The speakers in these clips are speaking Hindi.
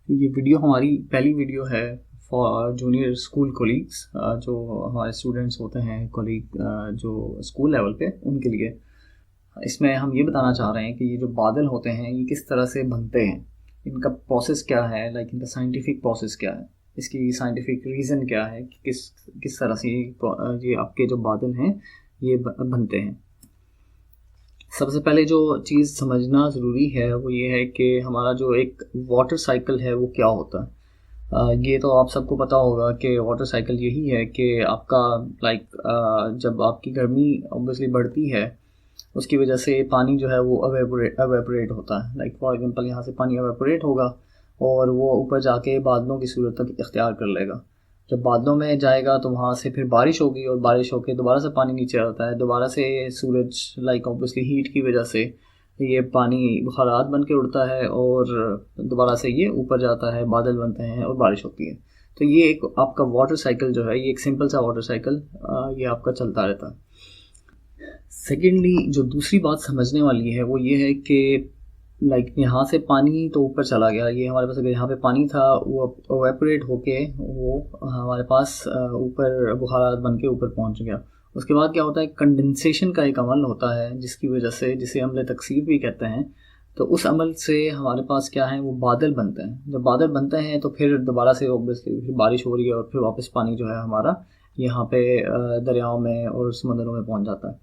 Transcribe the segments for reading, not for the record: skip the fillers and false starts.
ये वीडियो हमारी पहली वीडियो है फॉर जूनियर स्कूल कोलीग्स, जो हमारे स्टूडेंट्स होते हैं कोलीग, जो स्कूल लेवल पे उनके लिए। इसमें हम ये बताना चाह रहे हैं कि ये जो बादल होते हैं ये किस तरह से बनते हैं, इनका प्रोसेस क्या है, लाइक इनका साइंटिफिक प्रोसेस क्या है, इसकी साइंटिफिक रीज़न क्या है कि किस किस तरह से ये आपके जो बादल हैं ये बनते हैं। सबसे पहले जो चीज़ समझना ज़रूरी है वो ये है कि हमारा जो एक वाटर साइकिल है वो क्या होता है। ये तो आप सबको पता होगा कि वाटर साइकिल यही है कि आपका लाइक जब आपकी गर्मी ऑब्वियसली बढ़ती है उसकी वजह से पानी जो है वो अवेपोरेट होता है। लाइक फॉर एग्जांपल यहाँ से पानी अवेपोरेट होगा और वो ऊपर जाके बादलों की सूरत तक इख्तियार कर लेगा। जब बादलों में जाएगा तो वहाँ से फिर बारिश होगी और बारिश होके दोबारा से पानी नीचे आता है, दोबारा से सूरज लाइक ऑब्वियसली हीट की वजह से ये पानी बुखारात बन के उड़ता है और दोबारा से ये ऊपर जाता है, बादल बनते हैं और बारिश होती है। तो ये एक आपका वाटर साइकिल जो है ये एक सिंपल सा वाटर साइकिल ये आपका चलता रहता है। सेकेंडली जो दूसरी बात समझने वाली है वो ये है कि लाइक यहाँ से पानी तो ऊपर चला गया, ये हमारे पास अगर यहाँ पे पानी था वो एवेपोरेट होके वो हमारे पास ऊपर बुखारात बन के ऊपर पहुँच गया। उसके बाद क्या होता है, कंडेंसेशन का एक अमल होता है जिसकी वजह से, जिसे अम्ल तकसीर भी कहते हैं। तो उस अमल से हमारे पास क्या है, वो बादल बनते हैं। जब बादल बनते हैं तो फिर दोबारा से ऑब्वियसली फिर बारिश हो रही है और फिर वापस पानी जो है हमारा यहाँ पे दरियाओं में और समंदरों में पहुँच जाता है।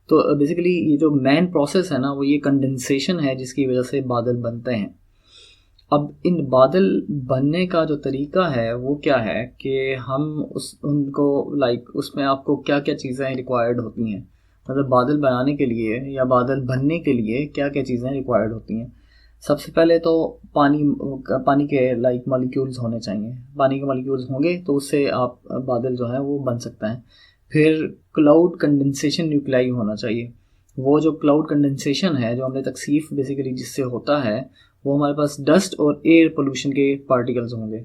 तो बेसिकली ये जो मेन प्रोसेस है ना वो ये कंडेंसेशन है जिसकी वजह से बादल बनते हैं। अब इन बादल बनने का जो तरीका है वो क्या है कि हम उस उनको लाइक उसमें आपको क्या क्या चीज़ें रिक्वायर्ड होती हैं, मतलब बादल बनाने के लिए या बादल बनने के लिए क्या क्या चीज़ें रिक्वायर्ड होती हैं। सबसे पहले तो पानी पानी के लाइक मॉलिक्यूल्स होने चाहिए। पानी के मॉलिक्यूल्स होंगे तो उससे आप बादल जो है वो बन सकता है। फिर क्लाउड कंडेंसेशन न्यूक्लियाई होना चाहिए। वो जो क्लाउड कंडेंसेशन है, जो हमने तकसीफ बेसिकली जिससे होता है, वो हमारे पास डस्ट और एयर पोल्यूशन के पार्टिकल्स होंगे।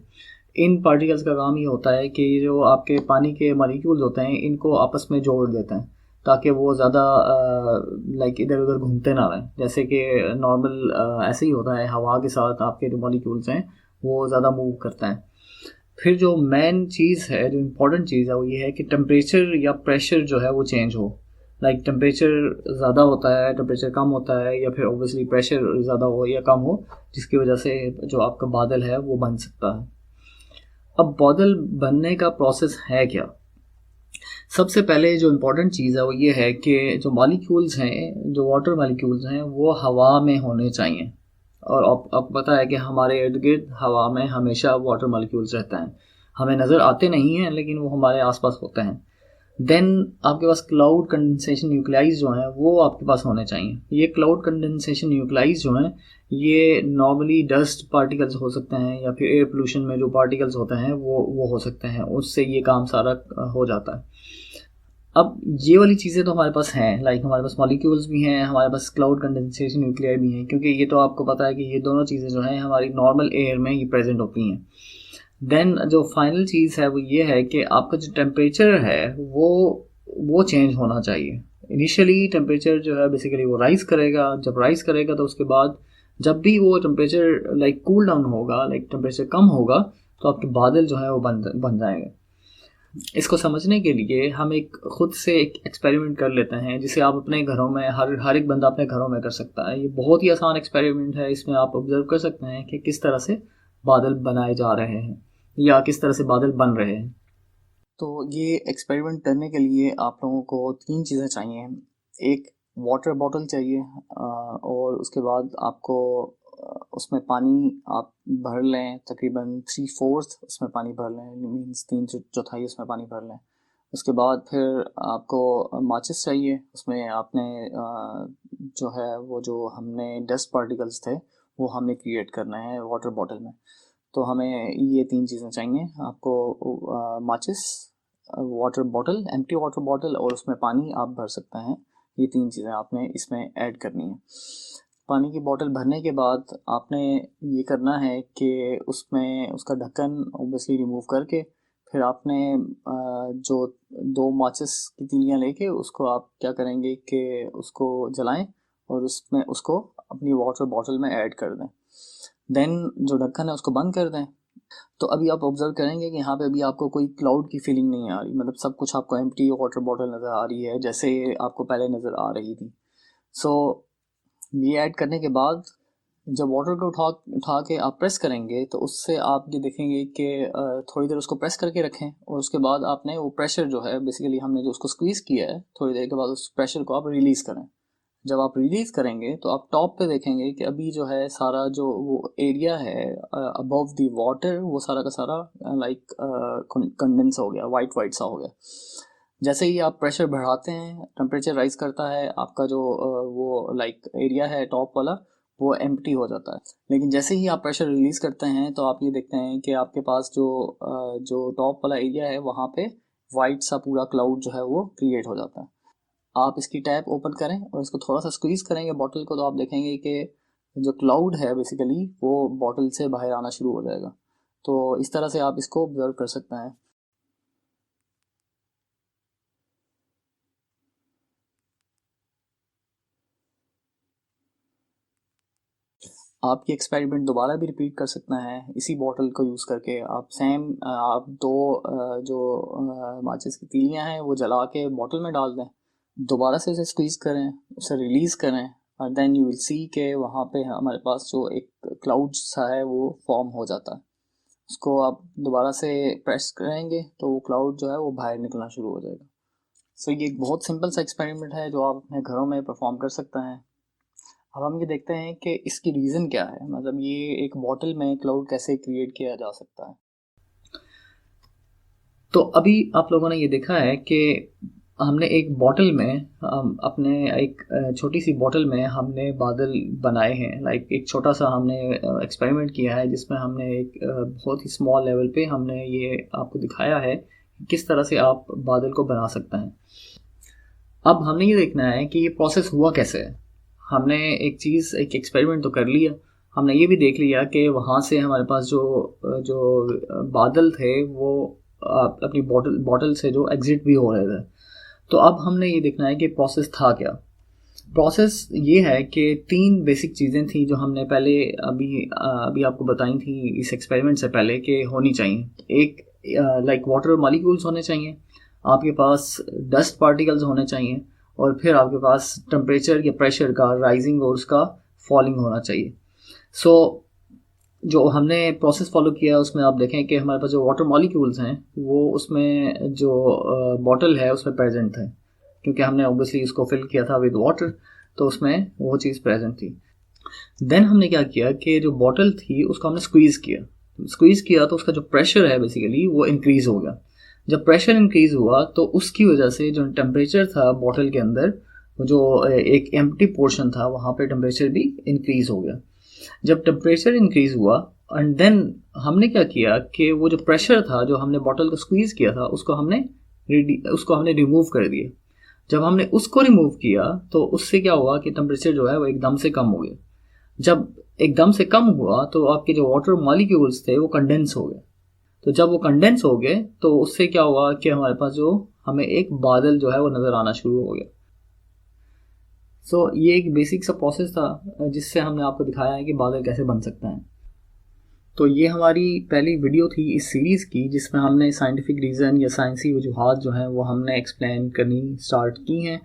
इन पार्टिकल्स का काम ये होता है कि जो आपके पानी के मॉलिक्यूल्स होते हैं इनको आपस में जोड़ देते हैं ताकि वो ज़्यादा लाइक इधर उधर घूमते ना रहें। जैसे कि नॉर्मल ऐसे ही होता है, हवा के साथ आपके जो मॉलिक्यूल्स हैं वो ज़्यादा मूव करता है। फिर जो मेन चीज़ है, जो इम्पोर्टेंट चीज़ है वो ये है कि टेम्परेचर या प्रेशर जो है वो चेंज हो। लाइक टेम्परेचर ज़्यादा होता है, टेम्परेचर कम होता है, या फिर ऑब्वियसली प्रेशर ज़्यादा हो या कम हो, जिसकी वजह से जो आपका बादल है वो बन सकता है। अब बादल बनने का प्रोसेस है क्या। सबसे पहले जो इम्पोर्टेंट चीज़ है वो ये है कि जो मॉलिक्यूल्स हैं, जो वाटर मॉलिक्यूल्स हैं, वो हवा में होने चाहिए। और आपको पता है कि हमारे इर्द गिर्द हवा में हमेशा वाटर मॉलिक्यूल्स रहते हैं। हमें नज़र आते नहीं हैं लेकिन वो हमारे आसपास होते हैं। देन आपके पास क्लाउड कंडेंसेशन न्यूक्लियाइज जो हैं वो आपके पास होने चाहिए। ये क्लाउड कंडेंसेशन न्यूक्लियाइज जो हैं ये नॉर्मली डस्ट पार्टिकल्स हो सकते हैं या फिर एयर पोल्यूशन में जो पार्टिकल्स होते हैं वो हो सकते हैं, उससे ये काम सारा हो जाता है। अब ये वाली चीज़ें तो हमारे पास हैं, लाइक हमारे पास मॉलिक्यूल्स भी हैं, हमारे पास क्लाउड कंडेंसेशन न्यूक्लियाई भी हैं, क्योंकि ये तो आपको पता है कि ये दोनों चीज़ें जो हैं हमारी नॉर्मल एयर में ये प्रेजेंट होती हैं। देन जो फाइनल चीज़ है वो ये है कि आपका जो टेम्परेचर है वो चेंज होना चाहिए। इनिशियली टेम्परेचर जो है बेसिकली वो राइज़ करेगा, जब राइज़ करेगा तो उसके बाद जब भी वो टेम्परेचर लाइक कूल डाउन होगा, लाइक टेम्परेचर कम होगा, तो आपके बादल जो है वो बन जाएंगे। इसको समझने के लिए हम एक खुद से एक एक्सपेरिमेंट कर लेते हैं, जिसे आप अपने घरों में हर एक बंदा अपने घरों में कर सकता है। ये बहुत ही आसान एक्सपेरिमेंट है। इसमें आप ऑब्जर्व कर सकते हैं कि किस तरह से बादल बनाए जा रहे हैं या किस तरह से बादल बन रहे हैं। तो ये एक्सपेरिमेंट करने के लिए आप लोगों को तीन चीज़ें चाहिए। एक वाटर बॉटल चाहिए, और उसके बाद आपको उसमें पानी आप भर लें, तकरीबन 3/4 उसमें पानी भर लें, मीन्स 3/4 उसमें पानी भर लें। उसके बाद फिर आपको माचिस चाहिए। उसमें आपने जो है वो जो हमने डस्ट पार्टिकल्स थे वो हमने क्रिएट करना है वाटर बॉटल में। तो हमें ये तीन चीज़ें चाहिए आपको, माचिस, water bottle, empty water bottle, और उसमें पानी आप भर सकते हैं। ये तीन चीज़ें आपने इसमें ऐड करनी है। पानी की बोतल भरने के बाद आपने ये करना है कि उसमें उसका ढक्कन ऑब्वियसली रिमूव करके फिर आपने जो दो माचिस की तीलियाँ लेके उसको आप क्या करेंगे कि उसको जलाएं और उसमें उसको अपनी वाटर बॉटल में ऐड कर दें। देन जो ढक्कन है उसको बंद कर दें। तो अभी आप ऑब्जर्व करेंगे कि यहाँ पे अभी आपको कोई क्लाउड की फीलिंग नहीं आ रही, मतलब सब कुछ आपको एम्प्टी वाटर बॉटल नज़र आ रही है जैसे आपको पहले नज़र आ रही थी। सो ये ऐड करने के बाद जब वाटर को उठा उठा के आप प्रेस करेंगे तो उससे आप ये देखेंगे कि थोड़ी देर उसको प्रेस करके रखें, और उसके बाद आपने वो प्रेशर जो है बेसिकली हमने जो उसको स्क्वीज़ किया है, थोड़ी देर के बाद उस प्रेशर को आप रिलीज़ करें। जब आप रिलीज़ करेंगे तो आप टॉप पे देखेंगे कि अभी जो है सारा जो वो एरिया है अबव द वाटर वो सारा का सारा लाइक कंडेंस हो गया, वाइट वाइट सा हो गया। जैसे ही आप प्रेशर बढ़ाते हैं, टेम्परेचर राइज करता है, आपका जो वो लाइक एरिया है टॉप वाला वो एम्प्टी हो जाता है। लेकिन जैसे ही आप प्रेशर रिलीज़ करते हैं तो आप ये देखते हैं कि आपके पास जो टॉप वाला एरिया है वहाँ पे वाइट सा पूरा क्लाउड जो है वो क्रिएट हो जाता है। आप इसकी टैप ओपन करें और इसको थोड़ा सा स्क्वीज़ करेंगे बॉटल को, तो आप देखेंगे कि जो क्लाउड है बेसिकली वो बॉटल से बाहर आना शुरू हो जाएगा। तो इस तरह से आप इसको ऑब्जर्व कर सकते हैं। आप ये एक्सपेरिमेंट दोबारा भी रिपीट कर सकते हैं इसी बॉटल को यूज़ करके। आप सेम आप दो जो माचिस की तीलियां हैं वो जला के बॉटल में डाल दें, दोबारा से उसे स्क्वीज़ करें, उसे रिलीज़ करें, और देन यू विल सी के वहाँ पे हमारे पास जो एक क्लाउड सा है वो फॉर्म हो जाता है। उसको आप दोबारा से प्रेस करेंगे तो वो क्लाउड जो है वो बाहर निकलना शुरू हो जाएगा। सो ये एक बहुत सिंपल सा एक्सपेरिमेंट है जो आप अपने घरों में परफॉर्म कर सकते हैं। अब हम ये देखते हैं कि इसकी रीज़न क्या है, मतलब ये एक बॉटल में क्लाउड कैसे क्रिएट किया जा सकता है। तो अभी आप लोगों ने ये देखा है कि हमने एक बॉटल में अपने एक छोटी सी बॉटल में हमने बादल बनाए हैं। लाइक एक छोटा सा हमने एक्सपेरिमेंट किया है जिसमें हमने एक बहुत ही स्मॉल लेवल पे हमने ये आपको दिखाया है किस तरह से आप बादल को बना सकते हैं। अब हमने ये देखना है कि ये प्रोसेस हुआ कैसे है। हमने एक एक्सपेरिमेंट तो कर लिया, हमने ये भी देख लिया कि वहाँ से हमारे पास जो जो बादल थे वो अपनी बॉटल से जो एग्जिट भी हो रहे थे। तो अब हमने ये देखना है कि प्रोसेस था क्या। प्रोसेस ये है कि 3 बेसिक चीज़ें थी जो हमने पहले अभी आपको बताई थी इस एक्सपेरिमेंट से पहले कि होनी चाहिए। एक लाइक वाटर मॉलिक्यूल्स होने चाहिए, आपके पास डस्ट पार्टिकल्स होने चाहिए, और फिर आपके पास टेम्परेचर या प्रेशर का राइजिंग और उसका फॉलिंग होना चाहिए। सो जो हमने प्रोसेस फॉलो किया उसमें आप देखें कि हमारे पास जो वाटर मॉलिक्यूल्स हैं वो उसमें जो बॉटल है उसमें प्रेजेंट थे, क्योंकि हमने ऑब्वियसली इसको फिल किया था विद वाटर, तो उसमें वो चीज़ प्रेजेंट थी। देन हमने क्या किया कि जो बॉटल थी उसको हमने स्क्वीज़ किया तो उसका जो प्रेशर है बेसिकली वो इंक्रीज़ हो गया। जब प्रेशर इंक्रीज़ हुआ तो उसकी वजह से जो टेम्परेचर था बॉटल के अंदर, जो एक एम्प्टी पोर्शन था वहाँ पे टेम्परेचर भी इंक्रीज़ हो गया। जब टेम्परेचर इंक्रीज़ हुआ एंड देन हमने क्या किया कि वो जो प्रेशर था जो हमने बॉटल को स्क्वीज़ किया था उसको हमने रिमूव कर दिया। जब हमने उसको रिमूव किया तो उससे क्या हुआ कि टेम्परेचर जो है वो एकदम से कम हो गया। जब एकदम से कम हुआ तो आपके जो वाटर मॉलिक्यूल्स थे वो कंडेंस हो गए। तो जब वो कंडेंस हो गए तो उससे क्या हुआ कि हमारे पास जो हमें एक बादल जो है वो नज़र आना शुरू हो गया। सो ये एक बेसिक सा प्रोसेस था जिससे हमने आपको दिखाया है कि बादल कैसे बन सकते हैं। तो ये हमारी पहली वीडियो थी इस सीरीज़ की जिसमें हमने साइंटिफिक रीज़न या साइंसी वजूहात जो हैं वो हमने एक्सप्लेन करनी स्टार्ट की हैं।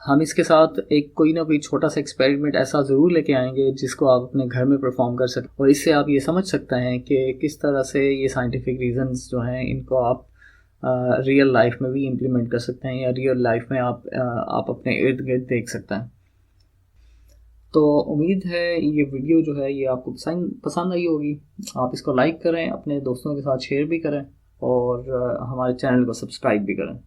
हम इसके साथ एक कोई ना कोई छोटा सा एक्सपेरिमेंट ऐसा ज़रूर लेके आएंगे जिसको आप अपने घर में परफॉर्म कर सकें, और इससे आप ये समझ सकते हैं कि किस तरह से ये साइंटिफिक रीज़न्स जो हैं इनको आप रियल लाइफ में भी इम्प्लीमेंट कर सकते हैं, या रियल लाइफ में आप अपने इर्द गिर्द देख सकते हैं। तो उम्मीद है ये वीडियो जो है ये आपको पसंद आई होगी। आप इसको लाइक करें, अपने दोस्तों के साथ शेयर भी करें, और हमारे चैनल को सब्सक्राइब भी करें।